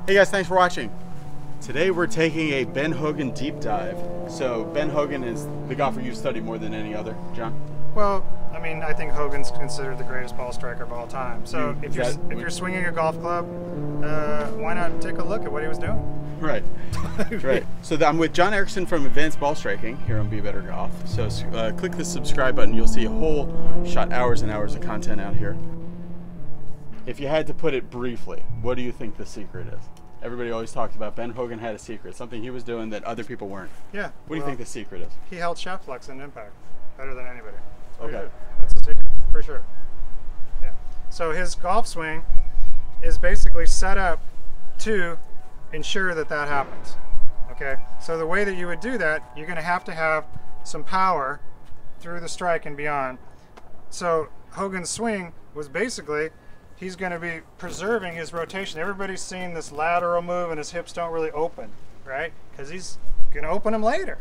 Hey guys, thanks for watching. Today we're taking a Ben Hogan deep dive. So Ben Hogan is the golfer you've studied more than any other, John? Well, I mean, I think Hogan's considered the greatest ball striker of all time. So if you're swinging a golf club, why not take a look at what he was doing? Right, right. So I'm with John Erickson from Advanced Ball Striking here on Be Better Golf. So click the subscribe button. You'll see a whole shot, hours and hours of content out here. If you had to put it briefly, what do you think the secret is? Everybody always talks about Ben Hogan had a secret, something he was doing that other people weren't. Yeah. What do you think the secret is? He held shaft flex and impact better than anybody. Okay. That's the secret, for sure. Yeah. So his golf swing is basically set up to ensure that that happens. Okay. So the way that you would do that, you're going to have some power through the strike and beyond. So Hogan's swing was basically, he's going to be preserving his rotation. Everybody's seen this lateral move and his hips don't really open, right? Because he's going to open them later.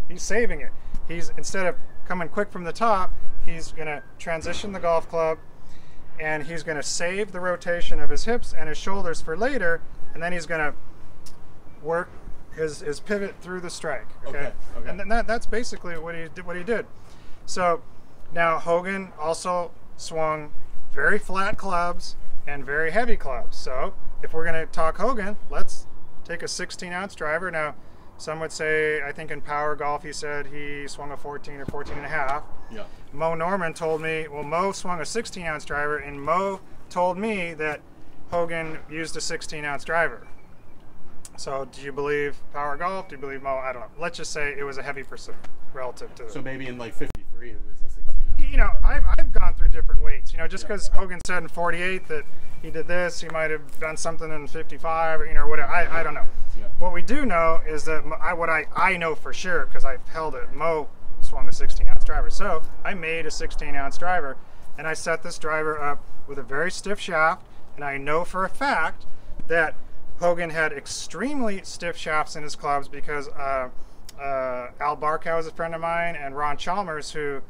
He's saving it. He's, instead of coming quick from the top, he's going to transition the golf club and he's going to save the rotation of his hips and his shoulders for later, and then he's going to work his pivot through the strike. Okay. And then that's basically what he did. So now Hogan also swung very flat clubs and very heavy clubs. So if we're going to talk Hogan, let's take a 16-ounce driver. Now, some would say, I think in Power Golf, he said he swung a 14 or 14 and a half. Yeah. Mo Norman told me, well, Mo swung a 16-ounce driver, and Mo told me that Hogan used a 16-ounce driver. So do you believe Power Golf? Do you believe Mo? I don't know. Let's just say it was a heavy pursuit relative to. So maybe in like 53 it was a 16. You know, I've gone through different weights. You know, just because Hogan said in 48 that he did this, he might have done something in 55, or, you know, whatever. I don't know. Yeah. What we do know is that what I know for sure, because I've held it, Mo swung a 16-ounce driver. So I made a 16-ounce driver, and I set this driver up with a very stiff shaft, and I know for a fact that Hogan had extremely stiff shafts in his clubs because Al Barkow is a friend of mine, and Ron Chalmers, who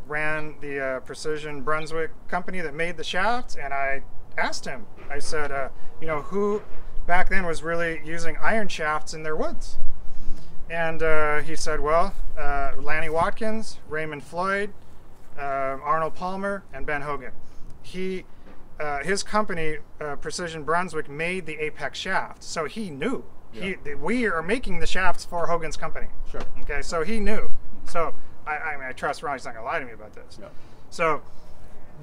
ran the Precision Brunswick company that made the shafts, and I asked him, I said, you know, who back then was really using iron shafts in their woods? And he said, well, Lanny Watkins, Raymond Floyd, Arnold Palmer, and Ben Hogan. His company, Precision Brunswick, made the Apex shaft, so he knew. Yeah. We are making the shafts for Hogan's company. Sure. Okay, so he knew. So I mean, I trust Ron, he's not going to lie to me about this. Yeah. So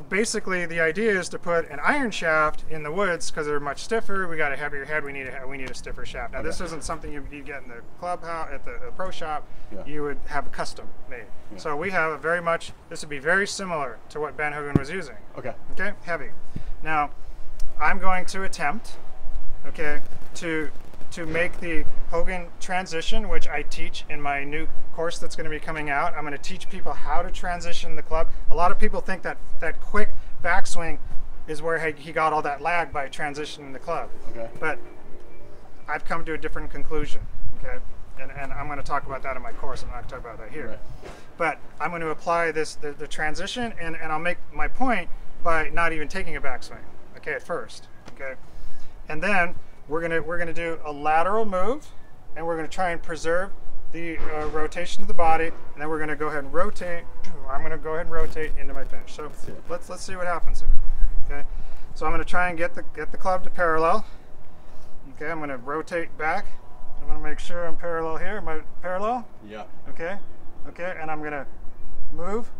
basically the idea is to put an iron shaft in the woods because they're much stiffer. We got a heavier head, we need a stiffer shaft. Now this isn't something you get in the clubhouse, at the pro shop. Yeah. You would have a custom made. Yeah. So we have this would be very similar to what Ben Hogan was using. Okay. Okay, heavy. Now I'm going to attempt, okay, to make the Hogan transition, which I teach in my new course that's going to be coming out. I'm going to teach people how to transition the club. A lot of people think that quick backswing is where he got all that lag by transitioning the club. Okay. But I've come to a different conclusion. Okay. And I'm going to talk about that in my course. I'm not going to talk about that here. Right. But I'm going to apply the transition, and I'll make my point by not even taking a backswing. Okay, at first. Okay. And then we're gonna do a lateral move, and we're gonna try and preserve the rotation of the body, and then we're gonna go ahead and rotate. I'm gonna go ahead and rotate into my finish. So let's see what happens here. Okay. So I'm gonna try and get the club to parallel. Okay. I'm gonna rotate back. I'm gonna make sure I'm parallel here. Am I parallel? Yeah. Okay. Okay. And I'm gonna move.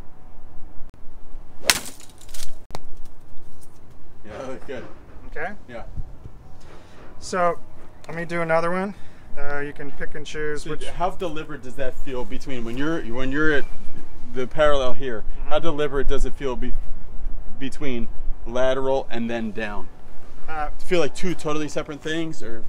Yeah, that looks good. Okay. Yeah. So let me do another one. You can pick and choose. So how deliberate does that feel between when you're at the parallel here? Mm-hmm. How deliberate does it feel between lateral and then down? Feel like two totally separate things, or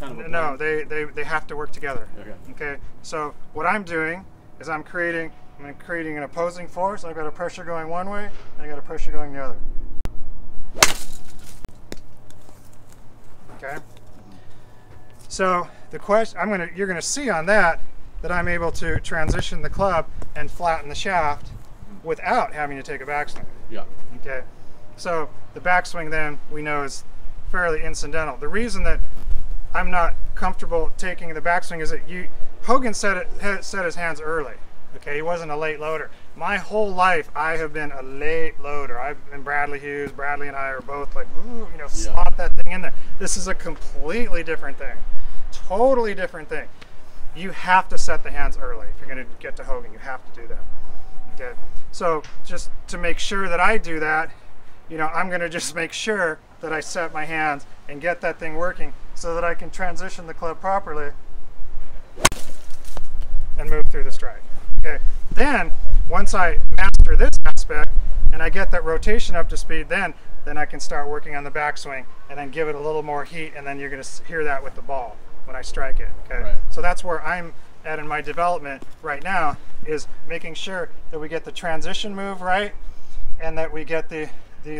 kind of? No, they have to work together. Okay. Okay. So what I'm doing is I'm creating an opposing force. I've got a pressure going one way, and I got a pressure going the other. Okay. So the question you're gonna see on that I'm able to transition the club and flatten the shaft without having to take a backswing. Yeah. Okay. So the backswing then we know is fairly incidental. The reason that I'm not comfortable taking the backswing is that Hogan set his hands early. Okay, he wasn't a late loader. My whole life, I have been a late loader. I've been Bradley Hughes. Bradley and I are both like, ooh, you know, slot that thing in there. This is a completely different thing. Totally different thing. You have to set the hands early if you're going to get to Hogan. You have to do that. Okay, so just to make sure that I do that, you know, I'm going to just make sure that I set my hands and get that thing working so that I can transition the club properly and move through the strike. Okay, then once I master this aspect and I get that rotation up to speed, then I can start working on the backswing and then give it a little more heat, and then you're going to hear that with the ball when I strike it. Okay, right. So that's where I'm at in my development right now, is making sure that we get the transition move right and that we get the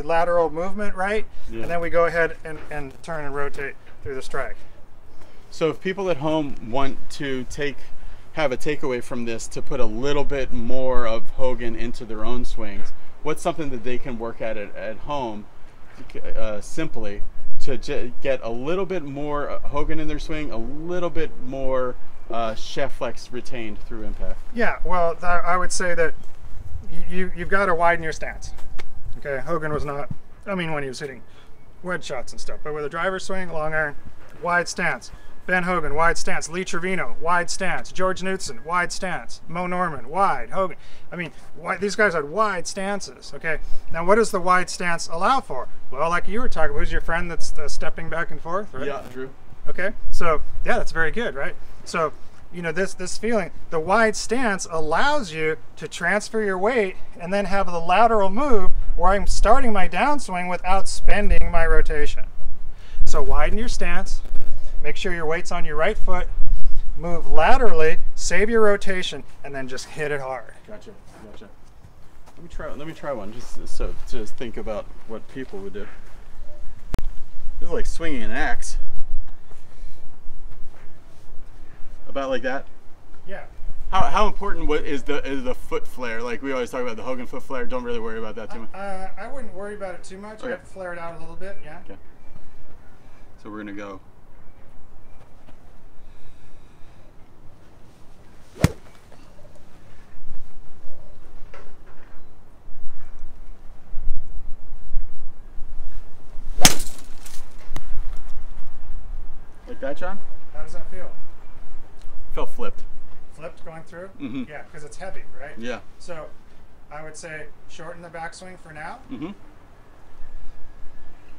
lateral movement right, and then we go ahead and turn and rotate through the strike. So if people at home want to have a takeaway from this to put a little bit more of Hogan into their own swings, what's something that they can work at home simply to get a little bit more Hogan in their swing, a little bit more chef flex retained through impact? Yeah, well, I would say that you've got to widen your stance. Okay, Hogan was not, I mean, when he was hitting wedge shots and stuff, but with a driver swing, long iron, wide stance. Ben Hogan, wide stance. Lee Trevino, wide stance. George Knudson, wide stance. Mo Norman, wide. Hogan. I mean, these guys had wide stances, okay? Now, what does the wide stance allow for? Well, like you were talking about, who's your friend that's stepping back and forth, right? Yeah, Drew. Okay, so, yeah, that's very good, right? So, you know, this feeling, the wide stance allows you to transfer your weight and then have the lateral move where I'm starting my downswing without spending my rotation. So widen your stance. Make sure your weight's on your right foot, move laterally, save your rotation, and then just hit it hard. Gotcha. Let me try one, just think about what people would do. This is like swinging an axe. About like that? Yeah. How important is the foot flare? Like we always talk about the Hogan foot flare. Don't really worry about that too much. I wouldn't worry about it too much. Okay. I have to flare it out a little bit, yeah. Okay. So we're gonna go. Like that, John? How does that feel? Felt flipped. Flipped going through? Mm-hmm. Yeah, because it's heavy, right? Yeah. So I would say shorten the backswing for now. Mm-hmm.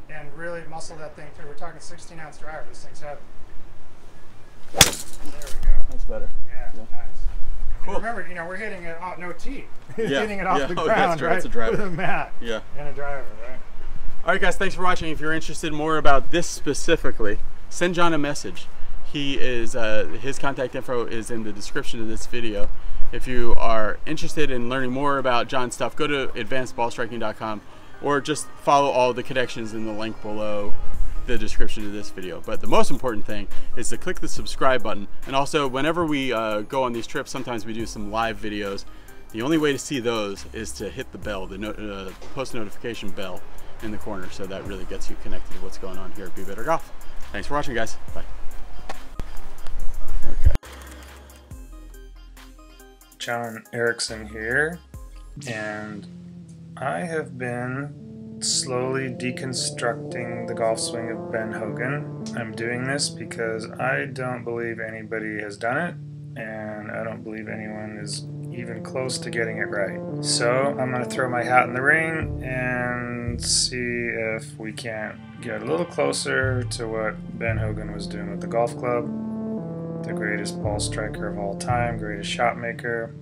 And really muscle that thing through. We're talking 16-ounce driver. This thing's heavy. There we go. That's better. Yeah. Nice. Cool. Remember, you know, we're hitting it off, no tee. Yeah. Hitting it off the ground, that's right? It's a driver. With a mat. Yeah. And a driver, right? All right, guys. Thanks for watching. If you're interested more about this specifically, send John a message. He is his contact info is in the description of this video. If you are interested in learning more about John's stuff, go to advancedballstriking.com or just follow all the connections in the link below the description of this video. But the most important thing is to click the subscribe button, and also whenever we go on these trips, sometimes we do some live videos. The only way to see those is to hit the bell, the post notification bell in the corner, so that really gets you connected to what's going on here at Be Better Golf. Thanks for watching, guys. Bye. Okay. John Erickson here, and I have been slowly deconstructing the golf swing of Ben Hogan. I'm doing this because I don't believe anybody has done it, and I don't believe anyone is even close to getting it right. So I'm going to throw my hat in the ring and see if we can't get a little closer to what Ben Hogan was doing with the golf club. The greatest ball striker of all time, greatest shot maker,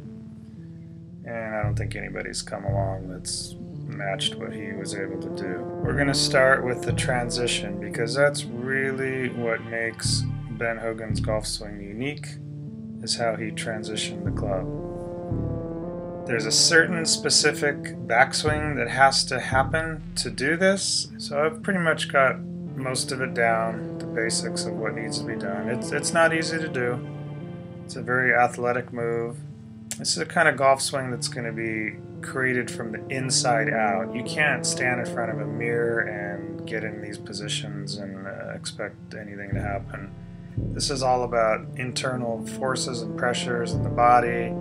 and I don't think anybody's come along that's matched what he was able to do. We're going to start with the transition because that's really what makes Ben Hogan's golf swing unique, is how he transitioned the club. There's a certain specific backswing that has to happen to do this, so I've pretty much got most of it down, the basics of what needs to be done. It's not easy to do. It's a very athletic move. This is a kind of golf swing that's going to be created from the inside out. You can't stand in front of a mirror and get in these positions and expect anything to happen. This is all about internal forces and pressures in the body,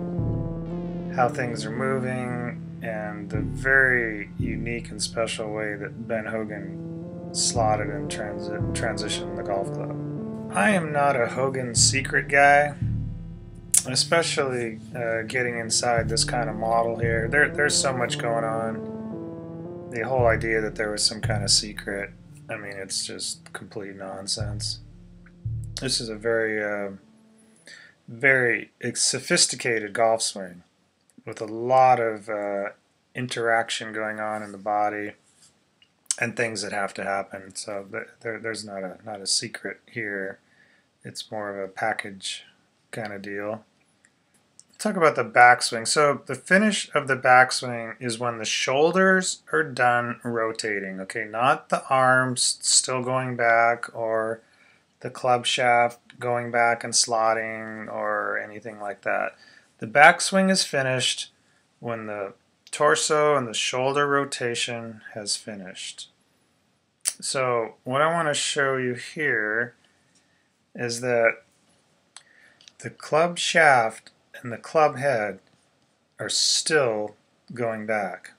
how things are moving, and the very unique and special way that Ben Hogan slotted and transitioned the golf club. I am not a Hogan secret guy, especially getting inside this kind of model here. There's so much going on. The whole idea that there was some kind of secret, I mean, it's just complete nonsense. This is a very, very sophisticated golf swing with a lot of interaction going on in the body and things that have to happen. So there's not a secret here. It's more of a package kind of deal. Talk about the backswing. So the finish of the backswing is when the shoulders are done rotating. Okay, not the arms still going back or the club shaft going back and slotting or anything like that. The backswing is finished when the torso and the shoulder rotation has finished. So what I want to show you here is that the club shaft and the club head are still going back,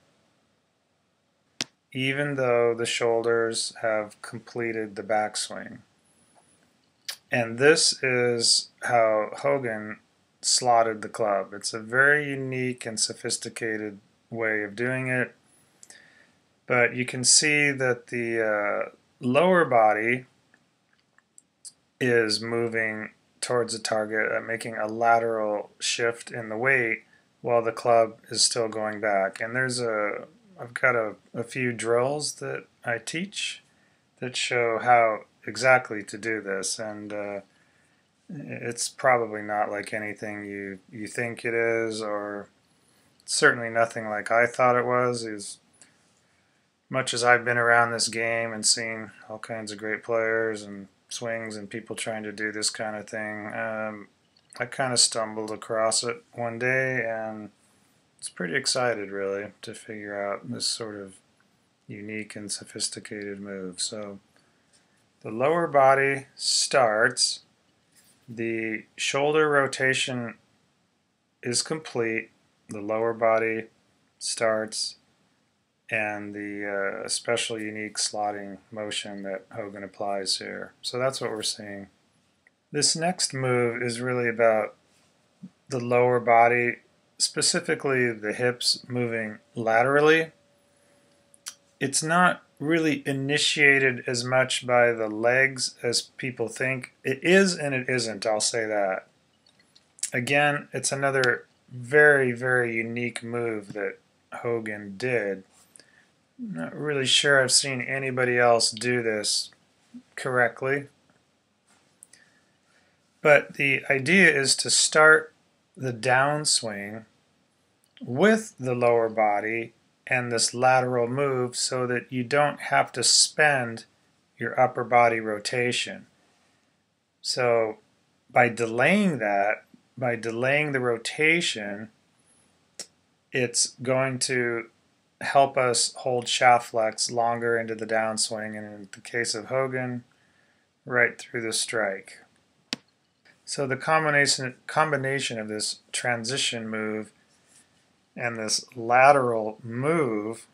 even though the shoulders have completed the backswing. And this is how Hogan slotted the club. It's a very unique and sophisticated way of doing it, but you can see that the lower body is moving towards the target, making a lateral shift in the weight while the club is still going back. And I've got a few drills that I teach that show how exactly to do this, and it's probably not like anything you think it is, or certainly nothing like I thought it was. As much as I've been around this game and seen all kinds of great players and swings and people trying to do this kind of thing, I kind of stumbled across it one day and was pretty excited really to figure out this sort of unique and sophisticated move. So the lower body starts, the shoulder rotation is complete, the lower body starts, and the special unique slotting motion that Hogan applies here. So that's what we're seeing. This next move is really about the lower body, specifically the hips moving laterally. It's not really initiated as much by the legs as people think. It is and it isn't, I'll say that. Again, it's another very, very unique move that Hogan did. I'm not really sure I've seen anybody else do this correctly. But the idea is to start the downswing with the lower body and this lateral move so that you don't have to spend your upper body rotation. So by delaying that, by delaying the rotation, it's going to help us hold shaft flex longer into the downswing, and in the case of Hogan, right through the strike. So the combination of this transition move and this lateral move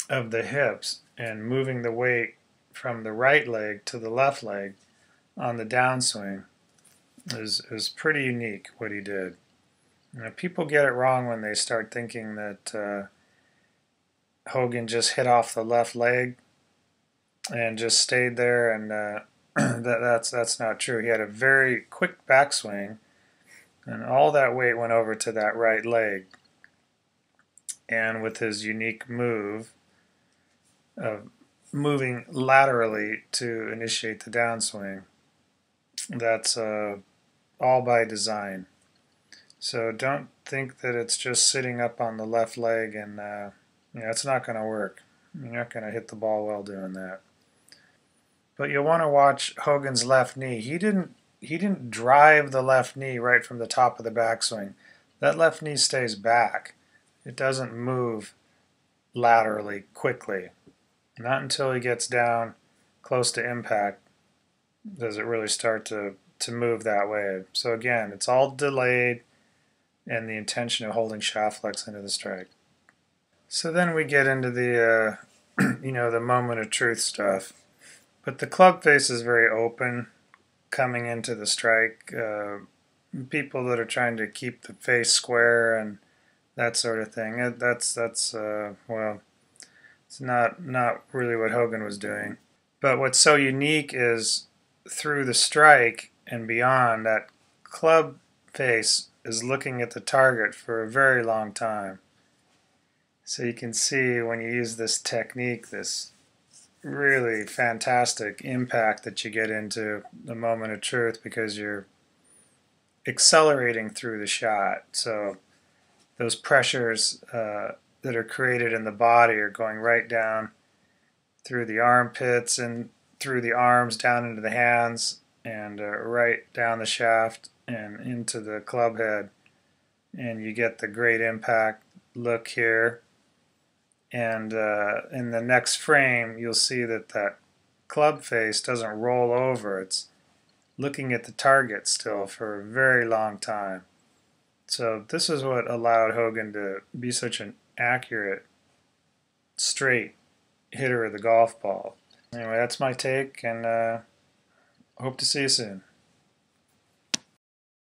of the hips and moving the weight from the right leg to the left leg on the downswing is pretty unique what he did. You know, people get it wrong when they start thinking that Hogan just hit off the left leg and just stayed there, and that's not true. He had a very quick backswing, and all that weight went over to that right leg. And with his unique move of moving laterally to initiate the downswing, that's all by design. So don't think that it's just sitting up on the left leg and it's not going to work. You're not going to hit the ball well doing that. But you'll want to watch Hogan's left knee. He didn't drive the left knee right from the top of the backswing. that left knee stays back. It doesn't move laterally quickly. Not until he gets down close to impact does it really start to move that way. So again, it's all delayed and the intention of holding shaft flex into the strike. So then we get into the the moment of truth stuff. But the club face is very open coming into the strike. People that are trying to keep the face square and that sort of thing. Well, it's not really what Hogan was doing. But what's so unique is through the strike and beyond, that club face is looking at the target for a very long time. So you can see when you use this technique, this really fantastic impact that you get into the moment of truth, because you're accelerating through the shot. So those pressures that are created in the body are going right down through the armpits and through the arms down into the hands and right down the shaft and into the club head, and you get the great impact look here. And in the next frame you'll see that that club face doesn't roll over. It's looking at the target still for a very long time. So this is what allowed Hogan to be such an accurate, straight hitter of the golf ball. Anyway, that's my take, and hope to see you soon.